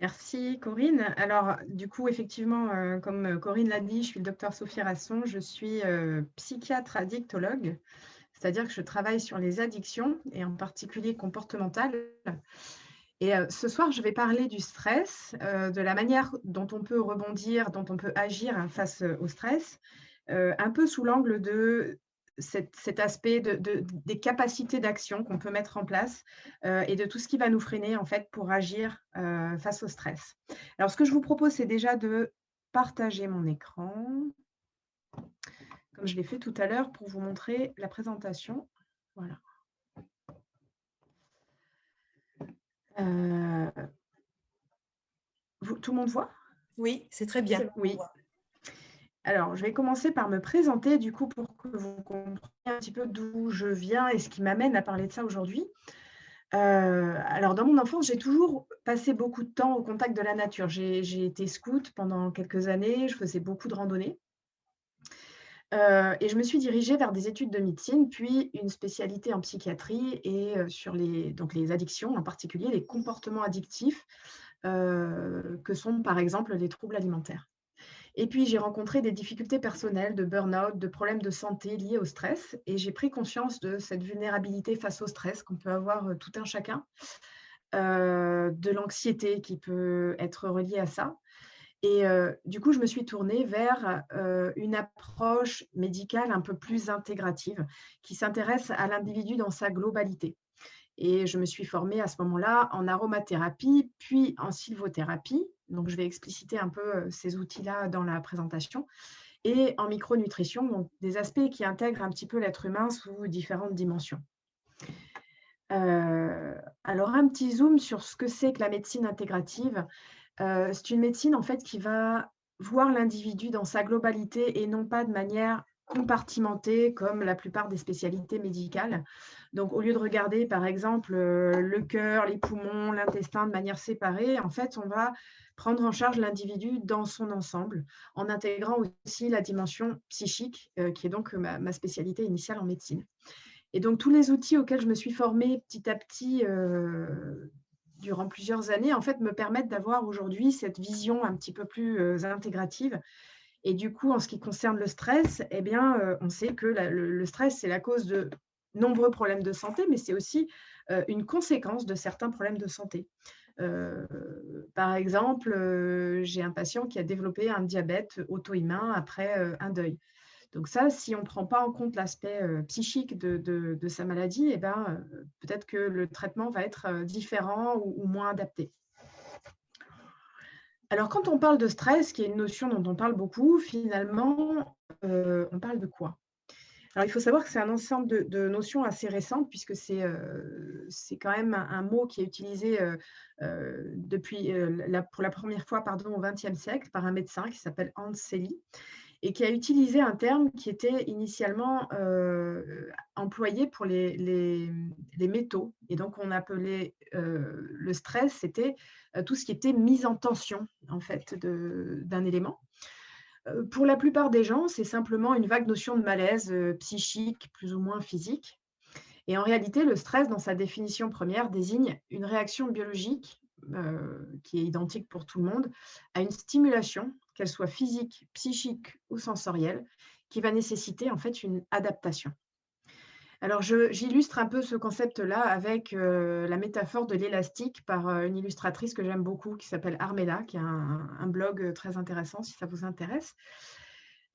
Merci Corinne. Alors, du coup, effectivement, comme Corinne l'a dit, je suis le docteur Sophie Rasson, je suis psychiatre addictologue, c'est-à-dire que je travaille sur les addictions et en particulier comportementales. Et ce soir, je vais parler du stress, de la manière dont on peut rebondir, dont on peut agir face au stress, un peu sous l'angle de cet aspect des capacités d'action qu'on peut mettre en place et de tout ce qui va nous freiner en fait pour agir face au stress. Alors, ce que je vous propose, c'est déjà de partager mon écran, comme je l'ai fait tout à l'heure, pour vous montrer la présentation. Voilà. Euh, tout le monde voit? Oui, c'est très bien. Oui. Alors, je vais commencer par me présenter, du coup, pour que vous compreniez un petit peu d'où je viens et ce qui m'amène à parler de ça aujourd'hui. Alors, dans mon enfance, j'ai toujours passé beaucoup de temps au contact de la nature. J'ai été scout pendant quelques années, je faisais beaucoup de randonnées. Et je me suis dirigée vers des études de médecine, puis une spécialité en psychiatrie et sur les addictions, en particulier les comportements addictifs, que sont par exemple les troubles alimentaires. Et puis, j'ai rencontré des difficultés personnelles, de burn-out, de problèmes de santé liés au stress. Et j'ai pris conscience de cette vulnérabilité face au stress qu'on peut avoir tout un chacun, de l'anxiété qui peut être reliée à ça. Et du coup, je me suis tournée vers une approche médicale un peu plus intégrative qui s'intéresse à l'individu dans sa globalité. Et je me suis formée à ce moment-là en aromathérapie, puis en sylvothérapie. Donc, je vais expliciter un peu ces outils-là dans la présentation. Et en micronutrition, donc des aspects qui intègrent un petit peu l'être humain sous différentes dimensions. Alors, un petit zoom sur ce que c'est que la médecine intégrative. C'est une médecine, en fait, qui va voir l'individu dans sa globalité et non pas de manière compartimentée comme la plupart des spécialités médicales. Donc, au lieu de regarder, par exemple, le cœur, les poumons, l'intestin de manière séparée, en fait, on va prendre en charge l'individu dans son ensemble, en intégrant aussi la dimension psychique, qui est donc ma spécialité initiale en médecine. Et donc, tous les outils auxquels je me suis formée petit à petit durant plusieurs années, en fait, me permettent d'avoir aujourd'hui cette vision un petit peu plus intégrative. Et du coup, en ce qui concerne le stress, eh bien, on sait que le stress, c'est la cause de nombreux problèmes de santé, mais c'est aussi une conséquence de certains problèmes de santé. Euh, Par exemple, j'ai un patient qui a développé un diabète auto-immun après un deuil. Donc ça, si on ne prend pas en compte l'aspect psychique de sa maladie, eh ben, peut-être que le traitement va être différent ou moins adapté. Alors, quand on parle de stress, qui est une notion dont on parle beaucoup, finalement, on parle de quoi? Alors, il faut savoir que c'est un ensemble de notions assez récentes, puisque c'est quand même un mot qui est utilisé pour la première fois au XXe siècle par un médecin qui s'appelle Hans Selye, et qui a utilisé un terme qui était initialement employé pour les métaux. Et donc, on appelait le stress, c'était tout ce qui était mise en tension, en fait, d'un élément. Pour la plupart des gens, c'est simplement une vague notion de malaise psychique, plus ou moins physique. Et en réalité, le stress, dans sa définition première, désigne une réaction biologique qui est identique pour tout le monde, à une stimulation, qu'elle soit physique, psychique ou sensorielle, qui va nécessiter en fait une adaptation. Alors, j'illustre un peu ce concept-là avec la métaphore de l'élastique par une illustratrice que j'aime beaucoup qui s'appelle Armella, qui a un blog très intéressant si ça vous intéresse.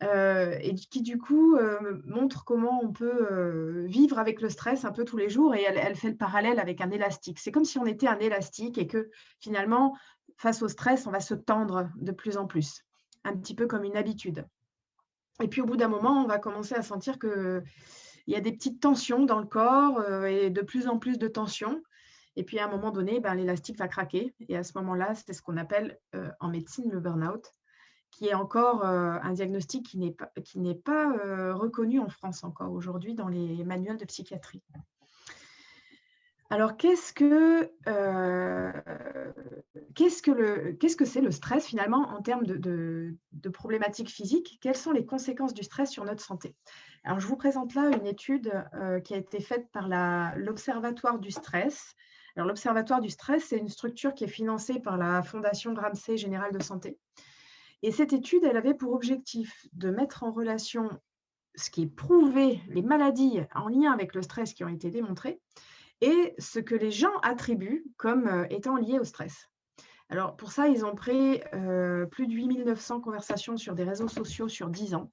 Et qui du coup montre comment on peut vivre avec le stress un peu tous les jours, et elle fait le parallèle avec un élastique. C'est comme si on était un élastique et que finalement, face au stress, on va se tendre de plus en plus, un petit peu comme une habitude. Et puis au bout d'un moment, on va commencer à sentir qu'il y a des petites tensions dans le corps et de plus en plus de tensions. Et puis à un moment donné, ben, l'élastique va craquer. Et à ce moment-là, c'est ce qu'on appelle en médecine le burn-out, qui est encore un diagnostic qui n'est pas reconnu en France encore aujourd'hui dans les manuels de psychiatrie. Alors, qu'est-ce que c'est le stress finalement en termes de problématiques physiques? Quelles sont les conséquences du stress sur notre santé? Alors, je vous présente là une étude qui a été faite par l'Observatoire du stress Alors, l'Observatoire du stress, c'est une structure qui est financée par la Fondation Ramsay Générale de Santé. Et cette étude, elle avait pour objectif de mettre en relation ce qui est prouvé, les maladies en lien avec le stress qui ont été démontrées, et ce que les gens attribuent comme étant lié au stress. Alors, pour ça, ils ont pris plus de 8 900 conversations sur des réseaux sociaux sur 10 ans.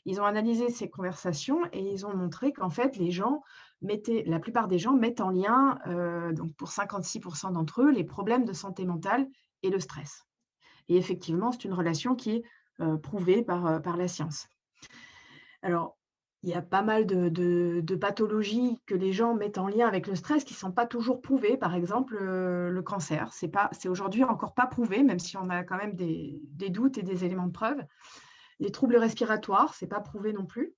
Ils ont analysé ces conversations et ils ont montré qu'en fait, la plupart des gens mettent en lien, donc pour 56% d'entre eux, les problèmes de santé mentale et le stress. Et effectivement, c'est une relation qui est prouvée par la science. Alors, il y a pas mal de pathologies que les gens mettent en lien avec le stress qui ne sont pas toujours prouvées. Par exemple, le cancer, c'est aujourd'hui encore pas prouvé, même si on a quand même des doutes et des éléments de preuve. Les troubles respiratoires, ce n'est pas prouvé non plus.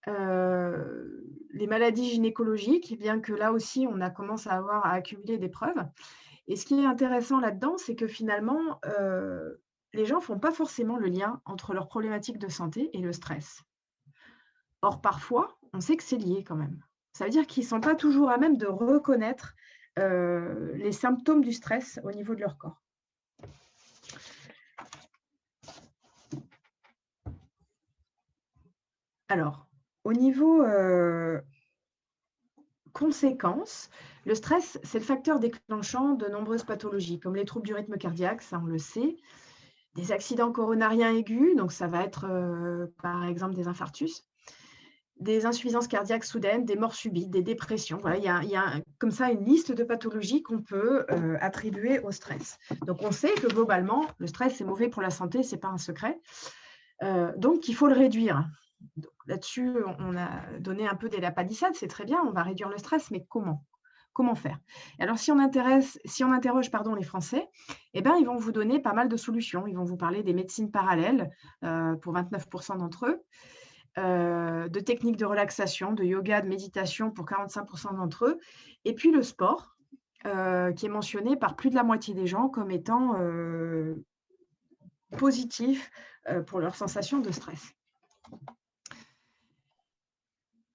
Les maladies gynécologiques, bien que là aussi, on commence à accumuler des preuves. Et ce qui est intéressant là-dedans, c'est que finalement, les gens ne font pas forcément le lien entre leurs problématiques de santé et le stress. Or, parfois, on sait que c'est lié quand même. Ça veut dire qu'ils ne sont pas toujours à même de reconnaître les symptômes du stress au niveau de leur corps. Alors, au niveau conséquences, le stress, c'est le facteur déclenchant de nombreuses pathologies, comme les troubles du rythme cardiaque, ça on le sait, des accidents coronariens aigus, donc ça va être par exemple des infarctus, des insuffisances cardiaques soudaines, des morts subites, des dépressions. Voilà, il y a comme ça une liste de pathologies qu'on peut attribuer au stress. Donc on sait que globalement, le stress c'est mauvais pour la santé, ce n'est pas un secret. Donc il faut le réduire. Là-dessus, on a donné un peu des lapalissades, c'est très bien, on va réduire le stress, mais comment? Comment faire? Et alors, si on interroge les Français, eh ben, ils vont vous donner pas mal de solutions. Ils vont vous parler des médecines parallèles pour 29% d'entre eux, de techniques de relaxation, de yoga, de méditation pour 45% d'entre eux, et puis le sport, qui est mentionné par plus de la moitié des gens comme étant positif pour leur sensation de stress.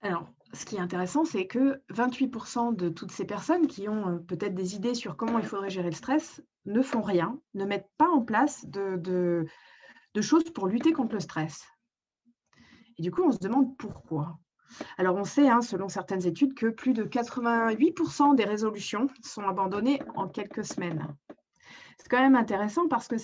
Alors, ce qui est intéressant, c'est que 28% de toutes ces personnes qui ont peut-être des idées sur comment il faudrait gérer le stress ne font rien, ne mettent pas en place de choses pour lutter contre le stress. Et du coup, on se demande pourquoi. Alors, on sait, selon certaines études, que plus de 88% des résolutions sont abandonnées en quelques semaines. C'est quand même intéressant parce que le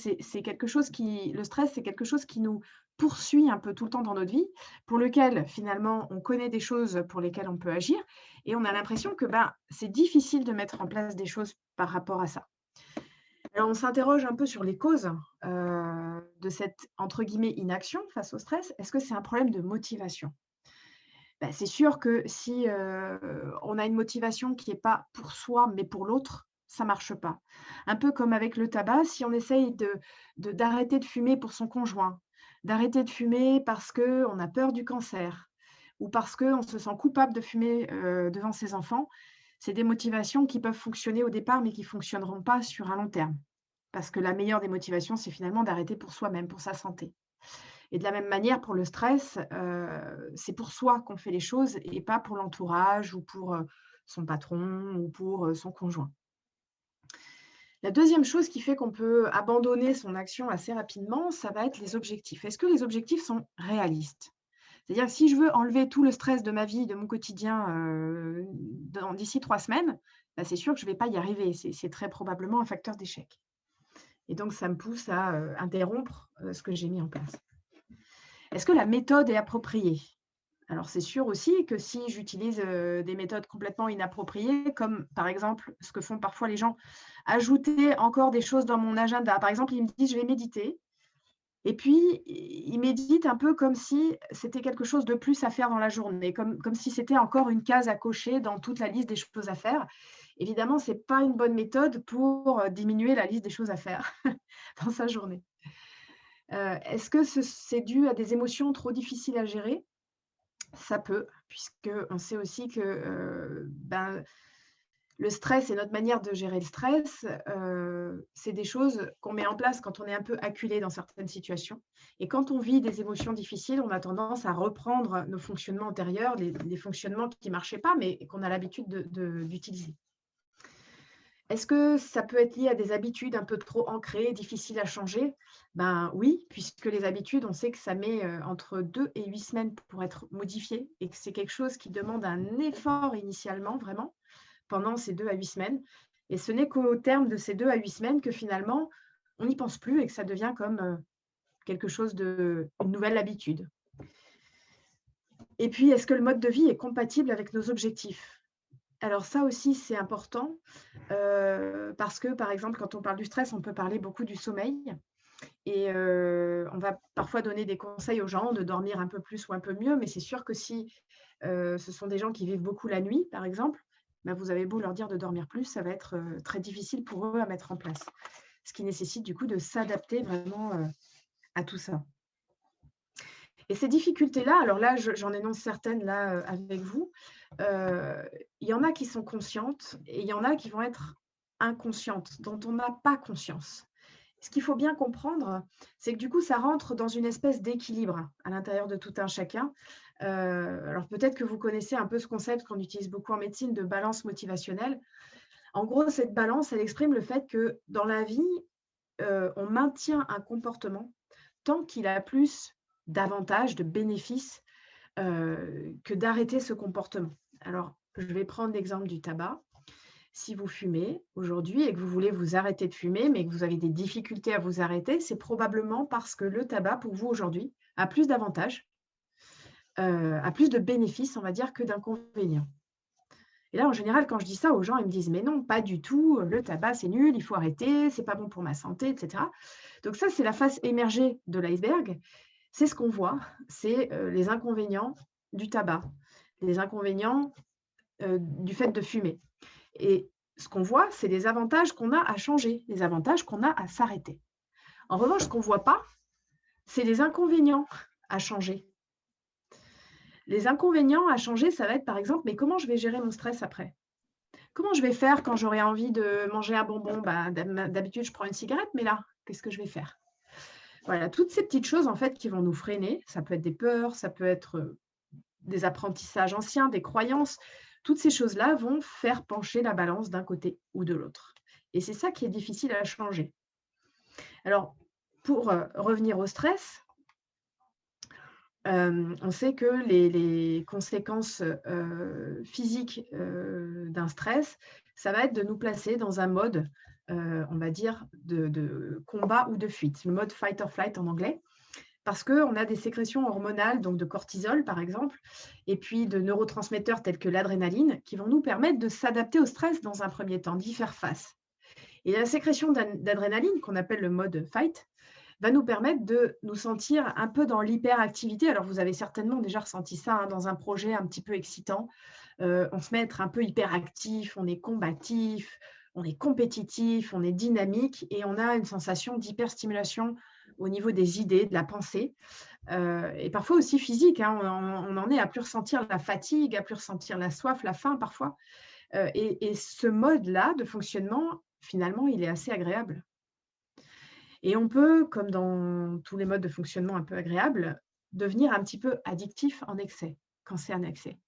stress, c'est quelque chose qui nous poursuit un peu tout le temps dans notre vie, pour lequel finalement on connaît des choses pour lesquelles on peut agir, et on a l'impression que c'est difficile de mettre en place des choses par rapport à ça. Alors on s'interroge un peu sur les causes de cette entre guillemets inaction face au stress. Est-ce que c'est un problème de motivation? C'est sûr que si on a une motivation qui n'est pas pour soi mais pour l'autre, ça ne marche pas. Un peu comme avec le tabac, si on essaye d'arrêter de fumer pour son conjoint, d'arrêter de fumer parce qu'on a peur du cancer ou parce qu'on se sent coupable de fumer devant ses enfants, c'est des motivations qui peuvent fonctionner au départ mais qui ne fonctionneront pas sur un long terme. Parce que la meilleure des motivations, c'est finalement d'arrêter pour soi-même, pour sa santé. Et de la même manière, pour le stress, c'est pour soi qu'on fait les choses et pas pour l'entourage ou pour son patron ou pour son conjoint. La deuxième chose qui fait qu'on peut abandonner son action assez rapidement, ça va être les objectifs. Est-ce que les objectifs sont réalistes? C'est-à-dire que si je veux enlever tout le stress de ma vie, de mon quotidien d'ici 3 semaines, c'est sûr que je ne vais pas y arriver. C'est très probablement un facteur d'échec. Et donc, ça me pousse à interrompre ce que j'ai mis en place. Est-ce que la méthode est appropriée? Alors, c'est sûr aussi que si j'utilise des méthodes complètement inappropriées, comme par exemple ce que font parfois les gens, ajouter encore des choses dans mon agenda. Par exemple, ils me disent je vais méditer, et puis ils méditent un peu comme si c'était quelque chose de plus à faire dans la journée, comme si c'était encore une case à cocher dans toute la liste des choses à faire. Évidemment, ce n'est pas une bonne méthode pour diminuer la liste des choses à faire dans sa journée. Est-ce que c'est dû à des émotions trop difficiles à gérer? Ça peut, puisqu'on sait aussi que le stress et notre manière de gérer le stress, c'est des choses qu'on met en place quand on est un peu acculé dans certaines situations. Et quand on vit des émotions difficiles, on a tendance à reprendre nos fonctionnements antérieurs, les fonctionnements qui ne marchaient pas, mais qu'on a l'habitude d'utiliser. Est-ce que ça peut être lié à des habitudes un peu trop ancrées, difficiles à changer? Ben oui, puisque les habitudes, on sait que ça met, entre 2 et 8 semaines pour être modifié et que c'est quelque chose qui demande un effort initialement, vraiment, pendant ces 2 à 8 semaines et ce n'est qu'au terme de ces 2 à 8 semaines que finalement, on n'y pense plus et que ça devient comme, quelque chose une nouvelle habitude. Et puis, est-ce que le mode de vie est compatible avec nos objectifs? Alors ça aussi, c'est important, parce que, par exemple, quand on parle du stress, on peut parler beaucoup du sommeil et on va parfois donner des conseils aux gens de dormir un peu plus ou un peu mieux, mais c'est sûr que si, ce sont des gens qui vivent beaucoup la nuit, par exemple, bah, vous avez beau leur dire de dormir plus, ça va être, très difficile pour eux à mettre en place. Ce qui nécessite du coup de s'adapter vraiment, à tout ça. Et ces difficultés-là, alors là, j'en énonce certaines là, avec vous. Heu, il y en a qui sont conscientes et il y en a qui vont être inconscientes, dont on n'a pas conscience. Ce qu'il faut bien comprendre, c'est que du coup, ça rentre dans une espèce d'équilibre à l'intérieur de tout un chacun. Alors peut-être que vous connaissez un peu ce concept qu'on utilise beaucoup en médecine de balance motivationnelle. En gros, cette balance, elle exprime le fait que dans la vie, on maintient un comportement tant qu'il a plus d'avantages, de bénéfices, que d'arrêter ce comportement. Alors, je vais prendre l'exemple du tabac. Si vous fumez aujourd'hui et que vous voulez vous arrêter de fumer, mais que vous avez des difficultés à vous arrêter, c'est probablement parce que le tabac, pour vous aujourd'hui, a plus d'avantages, a plus de bénéfices, on va dire, que d'inconvénients. Et là, en général, quand je dis ça aux gens, ils me disent: «Mais non, pas du tout, le tabac, c'est nul, il faut arrêter, c'est pas bon pour ma santé» et cetera. Donc ça, c'est la face émergée de l'iceberg. C'est ce qu'on voit, c'est, les inconvénients du tabac, les inconvénients, du fait de fumer et ce qu'on voit, c'est les avantages qu'on a à changer, les avantages qu'on a à s'arrêter. En revanche, ce qu'on ne voit pas, c'est les inconvénients à changer. Les inconvénients à changer, ça va être, par exemple, mais comment je vais gérer mon stress après? Comment je vais faire quand j'aurai envie de manger un bonbon? Bah, d'habitude, je prends une cigarette, mais là, qu'est-ce que je vais faire? Voilà, toutes ces petites choses, en fait, qui vont nous freiner. Ça peut être des peurs, ça peut être, des apprentissages anciens, des croyances. Toutes ces choses-là vont faire pencher la balance d'un côté ou de l'autre et c'est ça qui est difficile à changer. Alors, pour, revenir au stress, on sait que les conséquences, physiques, d'un stress, ça va être de nous placer dans un mode, on va dire de combat ou de fuite, le mode fight or flight en anglais. Parce qu'on a des sécrétions hormonales, donc de cortisol par exemple, et puis de neurotransmetteurs tels que l'adrénaline, qui vont nous permettre de s'adapter au stress dans un premier temps, d'y faire face. Et la sécrétion d'adrénaline, qu'on appelle le mode fight, va nous permettre de nous sentir un peu dans l'hyperactivité. Alors vous avez certainement déjà ressenti ça, hein, dans un projet un petit peu excitant. On se met à être un peu hyperactif, on est combatif, on est compétitif, on est dynamique et on a une sensation d'hyperstimulation au niveau des idées, de la pensée, et parfois aussi physique, hein. On en est à plus ressentir la fatigue, à plus ressentir la soif, la faim parfois, et ce mode-là de fonctionnement, finalement, il est assez agréable et on peut, comme dans tous les modes de fonctionnement un peu agréables, devenir un petit peu addictif en excès, quand c'est un excès.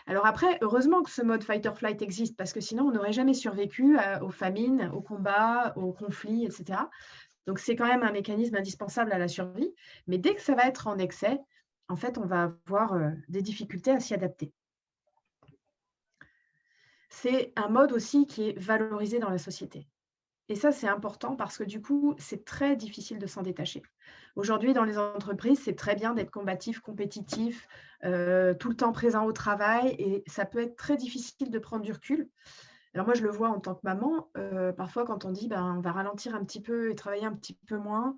Alors après, heureusement que ce mode fight or flight existe parce que sinon on n'aurait jamais survécu aux famines, aux combats, aux conflits et cetera. Donc c'est quand même un mécanisme indispensable à la survie, mais dès que ça va être en excès, en fait, on va avoir, des difficultés à s'y adapter. C'est un mode aussi qui est valorisé dans la société et ça, c'est important parce que du coup, c'est très difficile de s'en détacher. Aujourd'hui, dans les entreprises, c'est très bien d'être combatif, compétitif, tout le temps présent au travail et ça peut être très difficile de prendre du recul. Alors moi, je le vois en tant que maman, parfois quand on dit: «Ben, on va ralentir un petit peu et travailler un petit peu moins»,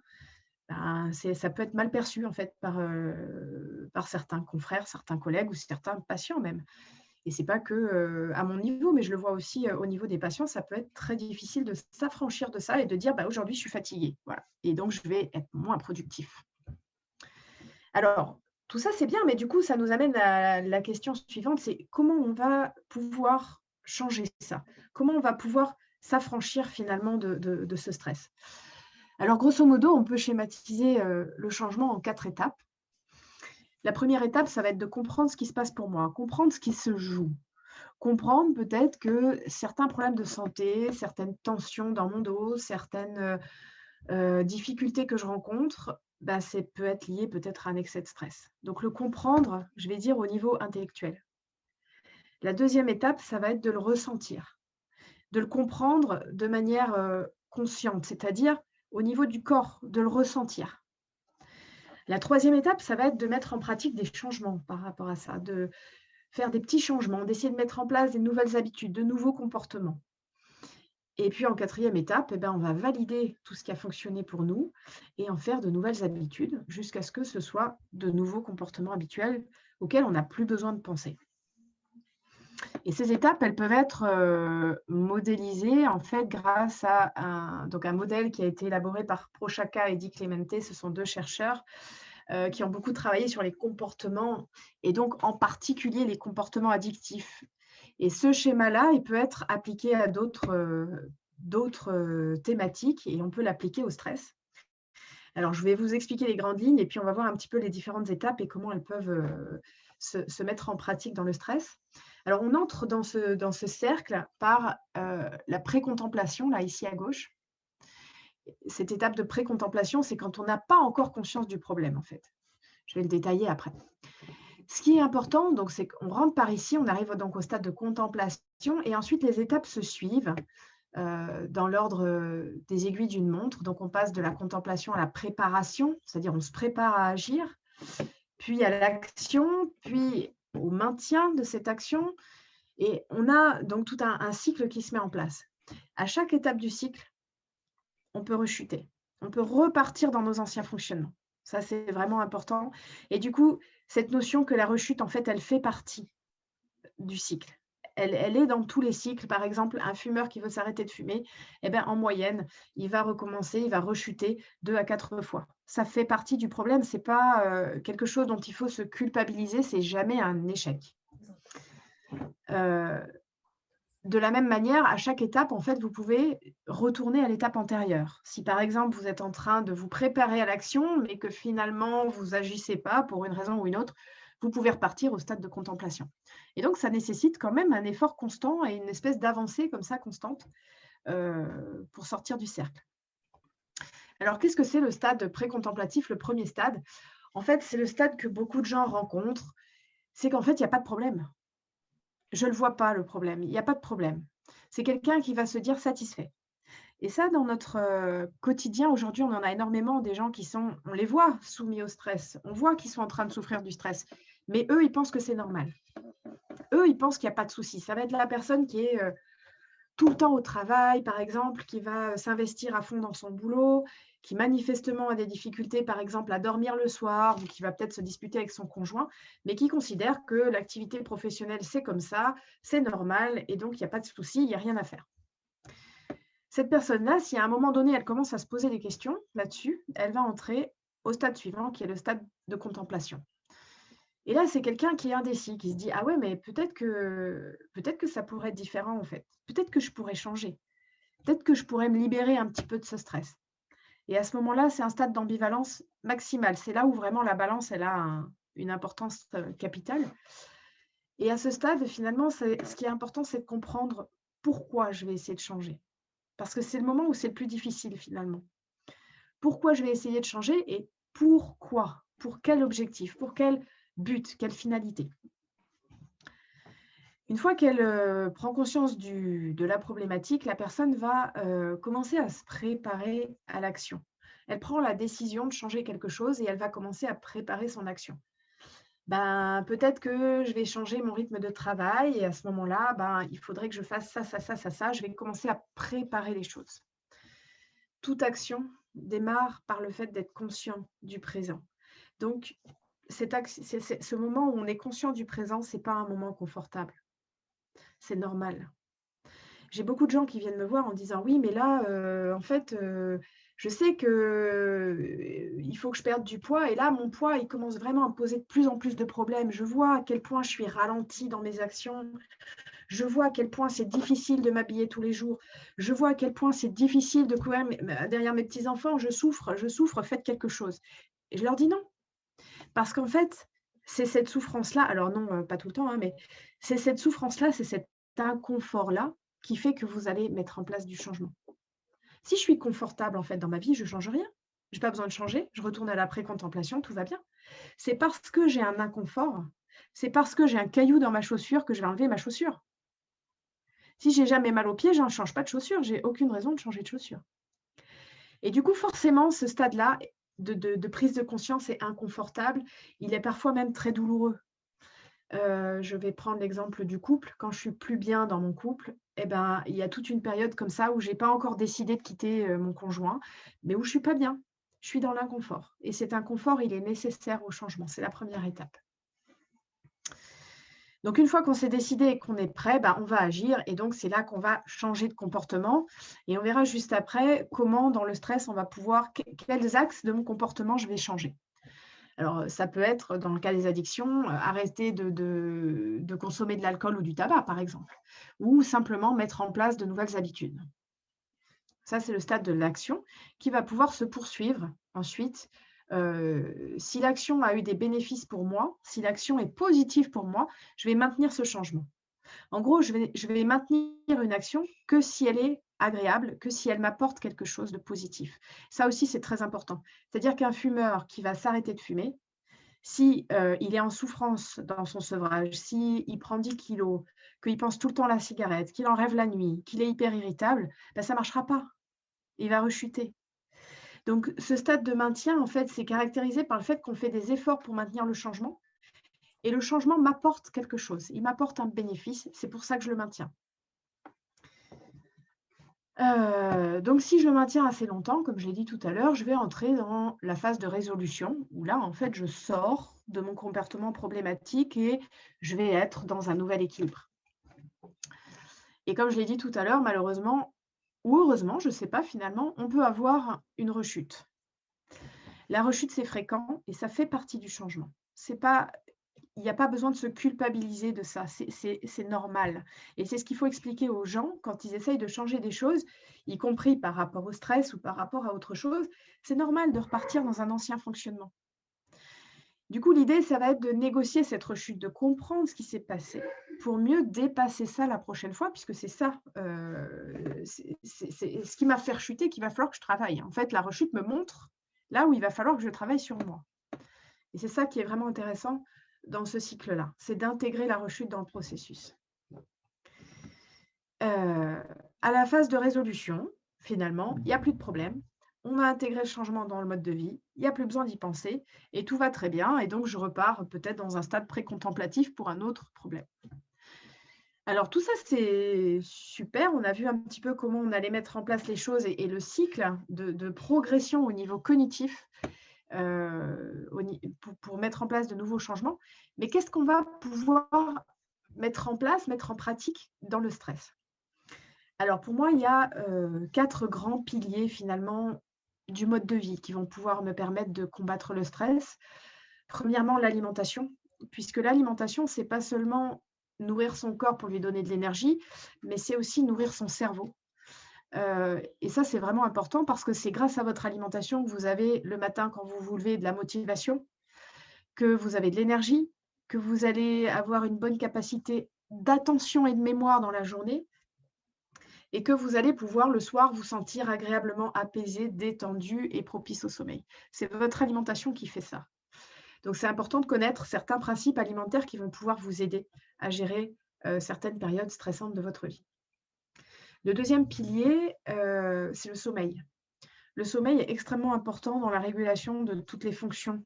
ben, ça peut être mal perçu en fait par certains confrères, certains collègues ou certains patients même. Et c'est pas que, à mon niveau, mais je le vois aussi, au niveau des patients, ça peut être très difficile de s'affranchir de ça et de dire: «Bah, aujourd'hui, je suis fatigué, voilà et donc je vais être moins productif». Alors, tout ça, c'est bien, mais du coup, ça nous amène à la question suivante, c'est comment on va pouvoir changer ça? Comment on va pouvoir s'affranchir finalement de ce stress? Alors grosso modo, on peut schématiser, le changement en 4 étapes. La première étape, ça va être de comprendre ce qui se passe pour moi, comprendre ce qui se joue. comprendre peut-être que certains problèmes de santé, certaines tensions dans mon dos, certaines difficultés que je rencontre, bah, c'est peut être lié peut-être à un excès de stress. Donc le comprendre, je vais dire au niveau intellectuel. La deuxième étape, ça va être de le ressentir, de le comprendre de manière, consciente, c'est-à-dire au niveau du corps, de le ressentir. La troisième étape, ça va être de mettre en pratique des changements par rapport à ça, de faire des petits changements, d'essayer de mettre en place des nouvelles habitudes, de nouveaux comportements. Et puis en quatrième étape, eh ben, on va valider tout ce qui a fonctionné pour nous et en faire de nouvelles habitudes jusqu'à ce que ce soit de nouveaux comportements habituels auxquels on n'a plus besoin de penser. Et ces étapes, elles peuvent être, modélisées en fait grâce à un modèle qui a été élaboré par Prochaska et Di Clemente. Ce sont 2 chercheurs, qui ont beaucoup travaillé sur les comportements et donc en particulier les comportements addictifs. Et ce schéma-là, il peut être appliqué à d'autres thématiques et on peut l'appliquer au stress. Alors je vais vous expliquer les grandes lignes et puis on va voir un petit peu les différentes étapes et comment elles peuvent, se mettre en pratique dans le stress. Alors on entre dans ce cercle par, la précontemplation, là, ici à gauche. Cette étape de précontemplation, c'est quand on n'a pas encore conscience du problème, en fait. Je vais le détailler après. Ce qui est important, donc, c'est qu'on rentre par ici, on arrive donc au stade de contemplation et ensuite les étapes se suivent, dans l'ordre, des aiguilles d'une montre. Donc on passe de la contemplation à la préparation, c'est-à-dire on se prépare à agir, puis à l'action, puis au maintien de cette action et on a donc tout un cycle qui se met en place. À chaque étape du cycle, on peut rechuter. On peut repartir dans nos anciens fonctionnements. Ça, c'est vraiment important et du coup, cette notion que la rechute, en fait, elle fait partie du cycle. Elle est dans tous les cycles. Par exemple, un fumeur qui veut s'arrêter de fumer, eh ben, en moyenne, il va recommencer, il va rechuter 2 à 4 fois. Ça fait partie du problème, c'est pas, quelque chose dont il faut se culpabiliser, c'est jamais un échec. Heu, de la même manière, à chaque étape, en fait, vous pouvez retourner à l'étape antérieure. Si, par exemple, vous êtes en train de vous préparer à l'action, mais que finalement vous agissez pas pour une raison ou une autre, vous pouvez repartir au stade de contemplation. Et donc ça nécessite quand même un effort constant et une espèce d'avancée comme ça constante, pour sortir du cercle. Alors qu'est-ce que c'est le stade pré-contemplatif, le premier stade? En fait, c'est le stade que beaucoup de gens rencontrent, c'est qu'en fait, il y a pas de problème. Je ne le vois pas le problème, il y a pas de problème. C'est quelqu'un qui va se dire satisfait. Et ça, dans notre, quotidien, aujourd'hui, on en a énormément des gens qui sont on les voit soumis au stress, on voit qu'ils sont en train de souffrir du stress, mais eux, ils pensent que c'est normal. Eux, ils pensent qu'il y a pas de souci. Ça va être la personne qui est, tout le temps au travail, par exemple, qui va, s'investir à fond dans son boulot, qui manifestement a des difficultés, par exemple, à dormir le soir ou qui va peut-être se disputer avec son conjoint, mais qui considère que l'activité professionnelle, c'est comme ça, c'est normal et donc il y a pas de souci, il y a rien à faire. Cette personne-là, si à un moment donné, elle commence à se poser des questions là-dessus, elle va entrer au stade suivant qui est le stade de contemplation. Et là, c'est quelqu'un qui est indécis, qui se dit: «Ah ouais, mais peut-être que ça pourrait être différent en fait. Peut-être que je pourrais changer. Peut-être que je pourrais me libérer un petit peu de ce stress». Et à ce moment-là, c'est un stade d'ambivalence maximale. C'est là où vraiment la balance, elle a une importance, capitale. Et à ce stade, finalement, ce qui est important, c'est de comprendre pourquoi je vais essayer de changer. Parce que c'est le moment où c'est le plus difficile finalement. Pourquoi je vais essayer de changer et pourquoi? Pour quel objectif? Pour quel but? Quelle finalité? Une fois qu'elle, prend conscience de la problématique, la personne va, commencer à se préparer à l'action. Elle prend la décision de changer quelque chose et elle va commencer à préparer son action. Ben, peut-être que je vais changer mon rythme de travail et à ce moment-là, ben, il faudrait que je fasse ça, ça, ça, ça, ça. Je vais commencer à préparer les choses. Toute action démarre par le fait d'être conscient du présent. Donc, ce moment où on est conscient du présent, c'est pas un moment confortable. C'est normal. J'ai beaucoup de gens qui viennent me voir en disant: «Oui, mais là, en fait, je sais que, il faut que je perde du poids et là, mon poids, il commence vraiment à me poser de plus en plus de problèmes. Je vois à quel point je suis ralentie dans mes actions. Je vois à quel point c'est difficile de m'habiller tous les jours. Je vois à quel point c'est difficile de courir derrière mes petits-enfants. Je souffre, faites quelque chose». Et je leur dis: «Non». Parce qu'en fait, c'est cette souffrance-là alors non, pas tout le temps, hein, mais c'est cette souffrance-là, c'est cette cet inconfort-là qui fait que vous allez mettre en place du changement. Si je suis confortable en fait dans ma vie, je ne change rien. Je n'ai pas besoin de changer, je retourne à la pré-contemplation, tout va bien. C'est parce que j'ai un inconfort, c'est parce que j'ai un caillou dans ma chaussure que je vais enlever ma chaussure. Si j'ai jamais mal aux pieds, je ne change pas de chaussure, j'ai aucune raison de changer de chaussure. Et du coup, forcément, ce stade-là de prise de conscience est inconfortable, il est parfois même très douloureux. Je vais prendre l'exemple du couple. Quand je suis plus bien dans mon couple, eh ben, il y a toute une période comme ça où j'ai pas encore décidé de quitter, mon conjoint, mais où je suis pas bien. Je suis dans l'inconfort et cet inconfort, il est nécessaire au changement. C'est la première étape. Donc une fois qu'on s'est décidé et qu'on est prêt, bah, on va agir et donc c'est là qu'on va changer de comportement et on verra juste après comment dans le stress, on va pouvoir quels axes de mon comportement je vais changer. Alors, ça peut être, dans le cas des addictions, arrêter de consommer de l'alcool ou du tabac, par exemple, ou simplement mettre en place de nouvelles habitudes. Ça, c'est le stade de l'action qui va pouvoir se poursuivre ensuite. Si l'action a eu des bénéfices pour moi, si l'action est positive pour moi, je vais maintenir ce changement. En gros, je vais maintenir une action que si elle est agréable, que si elle m'apporte quelque chose de positif. Ça aussi, c'est très important. C'est-à-dire qu'un fumeur qui va s'arrêter de fumer, si, il est en souffrance dans son sevrage, s'il prend 10 kilos, qu'il pense tout le temps à la cigarette, qu'il en rêve la nuit, qu'il est hyper irritable, bah, ça ne marchera pas. Il va rechuter. Donc ce stade de maintien, en fait, c'est caractérisé par le fait qu'on fait des efforts pour maintenir le changement et le changement m'apporte quelque chose. Il m'apporte un bénéfice, c'est pour ça que je le maintiens. Donc si je le maintiens assez longtemps, comme je l'ai dit tout à l'heure, je vais entrer dans la phase de résolution où là, en fait, je sors de mon comportement problématique et je vais être dans un nouvel équilibre. Et comme je l'ai dit tout à l'heure, malheureusement ou heureusement, je ne sais pas finalement, on peut avoir une rechute. La rechute, c'est fréquent et ça fait partie du changement. C'est pas Il n'y a pas besoin de se culpabiliser de ça, c'est normal et c'est ce qu'il faut expliquer aux gens quand ils essayent de changer des choses, y compris par rapport au stress ou par rapport à autre chose. C'est normal de repartir dans un ancien fonctionnement. Du coup, l'idée, ça va être de négocier cette rechute, de comprendre ce qui s'est passé pour mieux dépasser ça la prochaine fois, puisque c'est ça, c'est ce qui m'a fait rechuter qu'il va falloir que je travaille. En fait, la rechute me montre là où il va falloir que je travaille sur moi et c'est ça qui est vraiment intéressant dans ce cycle-là, c'est d'intégrer la rechute dans le processus. À la phase de résolution, finalement, il n'y a plus de problème. On a intégré le changement dans le mode de vie, il n'y a plus besoin d'y penser et tout va très bien et donc je repars peut-être dans un stade pré-contemplatif pour un autre problème. Alors tout ça, c'est super. On a vu un petit peu comment on allait mettre en place les choses et le cycle de progression au niveau cognitif pour mettre en place de nouveaux changements. Mais qu'est-ce qu'on va pouvoir mettre en place, mettre en pratique dans le stress? Alors pour moi, il y a 4 grands piliers finalement du mode de vie qui vont pouvoir me permettre de combattre le stress. Premièrement, l'alimentation, puisque l'alimentation, c'est pas seulement nourrir son corps pour lui donner de l'énergie, mais c'est aussi nourrir son cerveau. Et ça, c'est vraiment important parce que c'est grâce à votre alimentation que vous avez le matin quand vous vous levez de la motivation, que vous avez de l'énergie, que vous allez avoir une bonne capacité d'attention et de mémoire dans la journée et que vous allez pouvoir le soir vous sentir agréablement apaisé, détendu et propice au sommeil. C'est votre alimentation qui fait ça. Donc c'est important de connaître certains principes alimentaires qui vont pouvoir vous aider à gérer, certaines périodes stressantes de votre vie. Le deuxième pilier, c'est le sommeil. Le sommeil est extrêmement important dans la régulation de toutes les fonctions,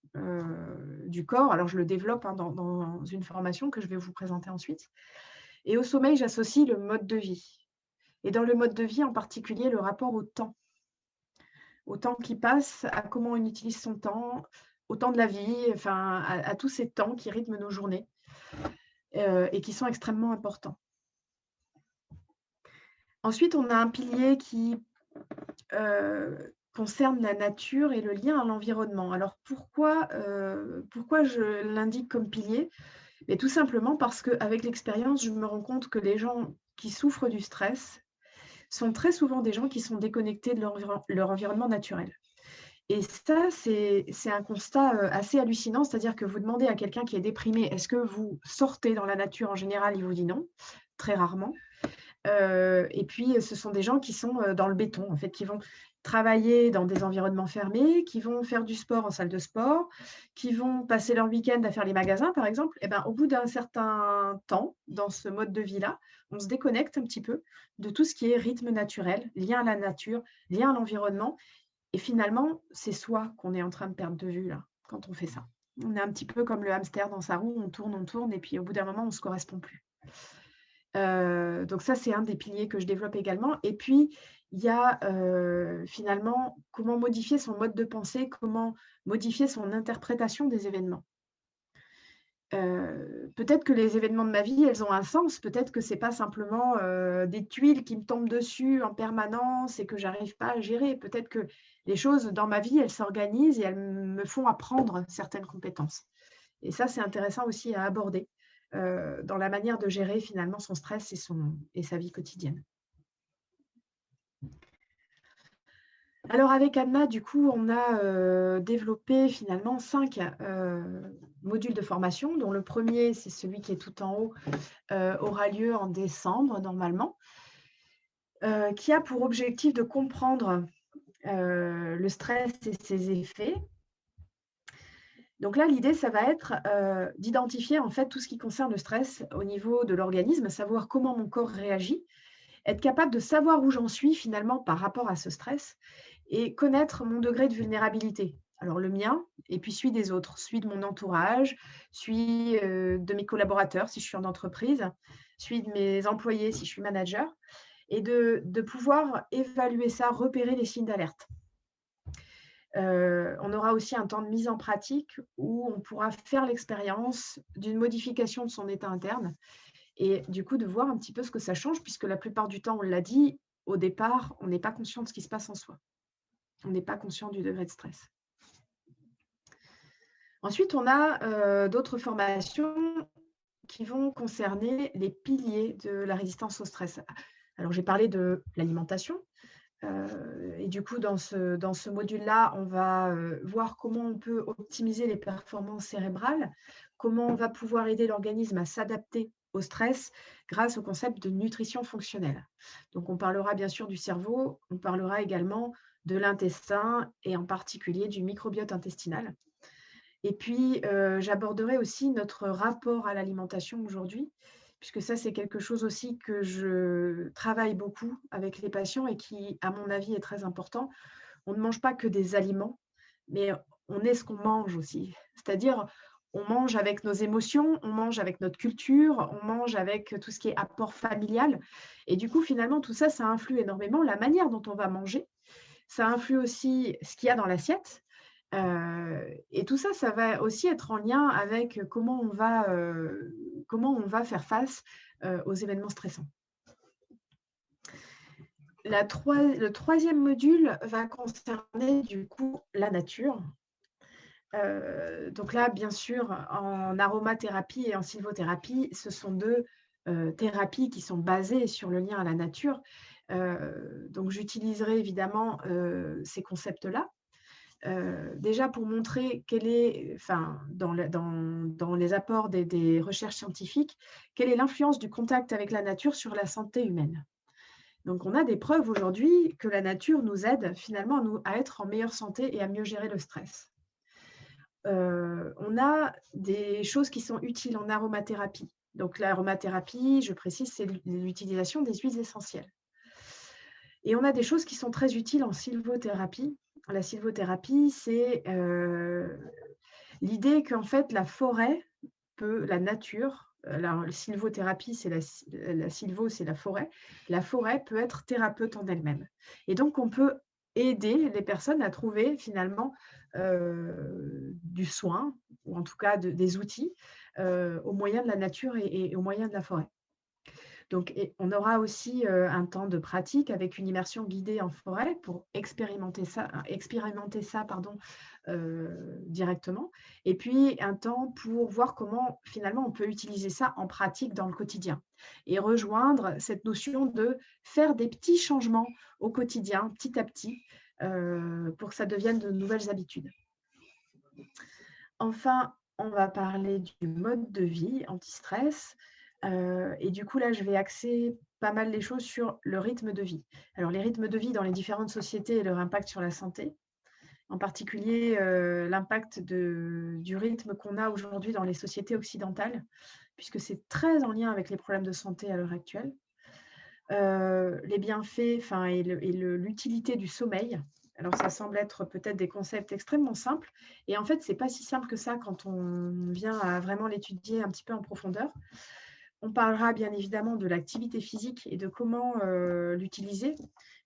du corps. Alors je le développe, hein, dans une formation que je vais vous présenter ensuite et au sommeil, j'associe le mode de vie et dans le mode de vie, en particulier, le rapport au temps qui passe, à comment on utilise son temps, au temps de la vie, enfin à tous ces temps qui rythment nos journées, et qui sont extrêmement importants. Ensuite, on a un pilier qui, concerne la nature et le lien à l'environnement. Alors pourquoi je l'indique comme pilier? Mais tout simplement parce qu'avec l'expérience, je me rends compte que les gens qui souffrent du stress sont très souvent des gens qui sont déconnectés de leur environnement naturel. Et ça, c'est un constat, assez hallucinant. C'est-à-dire que vous demandez à quelqu'un qui est déprimé: «Est-ce que vous sortez dans la nature?» En général, il vous dit: «Non». très rarement. Et puis, ce sont des gens qui sont dans le béton, en fait, qui vont travailler dans des environnements fermés, qui vont faire du sport en salle de sport, qui vont passer leur week-end à faire les magasins, par exemple. Et ben, au bout d'un certain temps, dans ce mode de vie-là, on se déconnecte un petit peu de tout ce qui est rythme naturel, lien à la nature, lien à l'environnement. Et finalement, c'est soi qu'on est en train de perdre de vue là, quand on fait ça. On est un petit peu comme le hamster dans sa roue, on tourne, et puis au bout d'un moment, on ne se correspond plus. Donc ça, c'est un des piliers que je développe également. Et puis, il y a, finalement, comment modifier son mode de pensée, comment modifier son interprétation des événements. Peut-être que les événements de ma vie, elles ont un sens. Peut-être que c'est pas simplement, des tuiles qui me tombent dessus en permanence et que j'arrive pas à gérer. Peut-être que les choses dans ma vie, elles s'organisent et elles me font apprendre certaines compétences. Et ça, c'est intéressant aussi à aborder, dans la manière de gérer finalement son stress et sa vie quotidienne. Alors avec Anna, du coup, on a, développé finalement 5 modules de formation, dont le premier, c'est celui qui est tout en haut, aura lieu en décembre normalement, qui a pour objectif de comprendre, le stress et ses effets. Donc là, l'idée, ça va être, d'identifier en fait tout ce qui concerne le stress au niveau de l'organisme, savoir comment mon corps réagit, être capable de savoir où j'en suis finalement par rapport à ce stress et connaître mon degré de vulnérabilité. Alors le mien et puis celui des autres, celui de mon entourage, celui, de mes collaborateurs si je suis en entreprise, celui de mes employés si je suis manager et de pouvoir évaluer ça, repérer les signes d'alerte. On aura aussi un temps de mise en pratique où on pourra faire l'expérience d'une modification de son état interne et du coup de voir un petit peu ce que ça change puisque la plupart du temps, on l'a dit, au départ, on n'est pas conscient de ce qui se passe en soi. On n'est pas conscient du degré de stress. Ensuite, on a, d'autres formations qui vont concerner les piliers de la résistance au stress. Alors j'ai parlé de l'alimentation, et du coup dans ce module-là, on va, voir comment on peut optimiser les performances cérébrales, comment on va pouvoir aider l'organisme à s'adapter au stress grâce au concept de nutrition fonctionnelle. Donc on parlera bien sûr du cerveau, on parlera également de l'intestin et en particulier du microbiote intestinal. Et puis, j'aborderai aussi notre rapport à l'alimentation aujourd'hui, puisque ça, c'est quelque chose aussi que je travaille beaucoup avec les patients et qui, à mon avis, est très important. On ne mange pas que des aliments, mais on est ce qu'on mange aussi. C'est-à-dire, on mange avec nos émotions, on mange avec notre culture, on mange avec tout ce qui est apport familial. Et du coup, finalement, tout ça, ça influe énormément la manière dont on va manger. Ça influe aussi ce qu'il y a dans l'assiette. Et tout ça, ça va aussi être en lien avec comment on va faire face, aux événements stressants. Le troisième module va concerner du coup la nature. Donc là, bien sûr, en aromathérapie et en sylvothérapie, ce sont 2 thérapies qui sont basées sur le lien à la nature. Donc j'utiliserai évidemment, ces concepts-là. Déjà pour montrer quelle est, enfin, dans les apports des recherches scientifiques, quelle est l'influence du contact avec la nature sur la santé humaine. Donc on a des preuves aujourd'hui que la nature nous aide finalement à être en meilleure santé et à mieux gérer le stress. On a des choses qui sont utiles en aromathérapie. Donc l'aromathérapie, je précise, c'est l'utilisation des huiles essentielles. Et on a des choses qui sont très utiles en sylvothérapie. La sylvothérapie, c'est l'idée qu'en fait la forêt la nature, la sylvothérapie, c'est la sylvo, c'est la forêt. La forêt peut être thérapeute en elle-même. Et donc on peut aider les personnes à trouver finalement, du soin ou en tout cas des outils, au moyen de la nature et au moyen de la forêt. Donc on aura aussi, un temps de pratique avec une immersion guidée en forêt pour expérimenter ça pardon, directement et puis un temps pour voir comment finalement on peut utiliser ça en pratique dans le quotidien et rejoindre cette notion de faire des petits changements au quotidien, petit à petit, pour que ça devienne de nouvelles habitudes. Enfin, on va parler du mode de vie anti-stress. Et du coup, là, je vais axer pas mal les choses sur le rythme de vie. Alors, les rythmes de vie dans les différentes sociétés et leur impact sur la santé, en particulier l'impact du rythme qu'on a aujourd'hui dans les sociétés occidentales, puisque c'est très en lien avec les problèmes de santé à l'heure actuelle. Les bienfaits, enfin, l'utilité du sommeil. Alors, ça semble être peut-être des concepts extrêmement simples, et en fait, c'est pas si simple que ça quand on vient à vraiment l'étudier un petit peu en profondeur. On parlera bien évidemment de l'activité physique et de comment l'utiliser,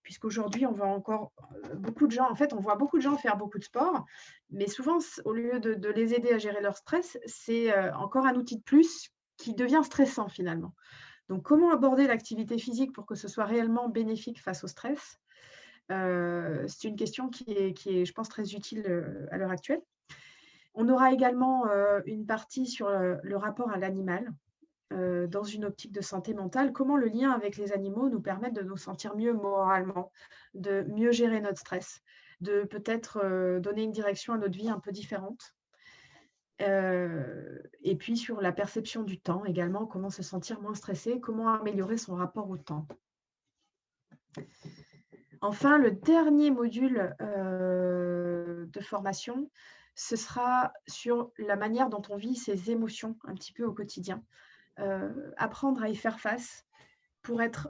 puisqu'aujourd'hui, on voit encore beaucoup de gens, en fait, on voit beaucoup de gens faire beaucoup de sport, mais souvent, au lieu de les aider à gérer leur stress, c'est encore un outil de plus qui devient stressant finalement. Donc, comment aborder l'activité physique pour que ce soit réellement bénéfique face au stress? C'est une question qui est, je pense, très utile à l'heure actuelle. On aura également une partie sur le rapport à l'animal dans une optique de santé mentale. Comment le lien avec les animaux nous permet de nous sentir mieux moralement, de mieux gérer notre stress, de peut-être donner une direction à notre vie un peu différente. Et puis sur la perception du temps également, comment se sentir moins stressé, comment améliorer son rapport au temps. Enfin, le dernier module de formation, ce sera sur la manière dont on vit ses émotions un petit peu au quotidien. Apprendre à y faire face pour être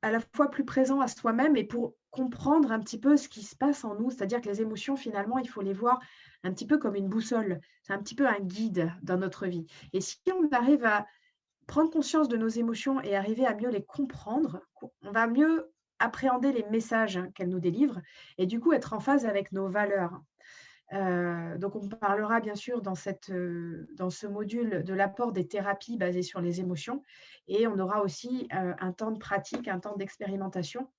à la fois plus présent à soi-même et pour comprendre un petit peu ce qui se passe en nous. C'est-à-dire que les émotions, finalement, il faut les voir un petit peu comme une boussole. C'est un petit peu un guide dans notre vie. Et si on arrive à prendre conscience de nos émotions et arriver à mieux les comprendre, on va mieux appréhender les messages qu'elles nous délivrent et du coup être en phase avec nos valeurs. Donc on parlera bien sûr dans ce module de l'apport des thérapies basées sur les émotions, et on aura aussi un temps de pratique, un temps d'expérimentation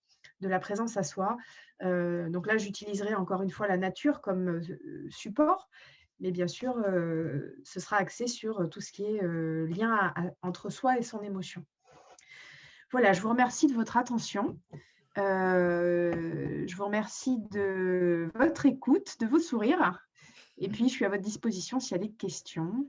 de la présence à soi. Donc là, j'utiliserai encore une fois la nature comme support, mais bien sûr, ce sera axé sur tout ce qui est lien entre soi et son émotion. Voilà, je vous remercie de votre attention. Je vous remercie de votre écoute, de vos sourires. Et puis, je suis à votre disposition s'il y a des questions.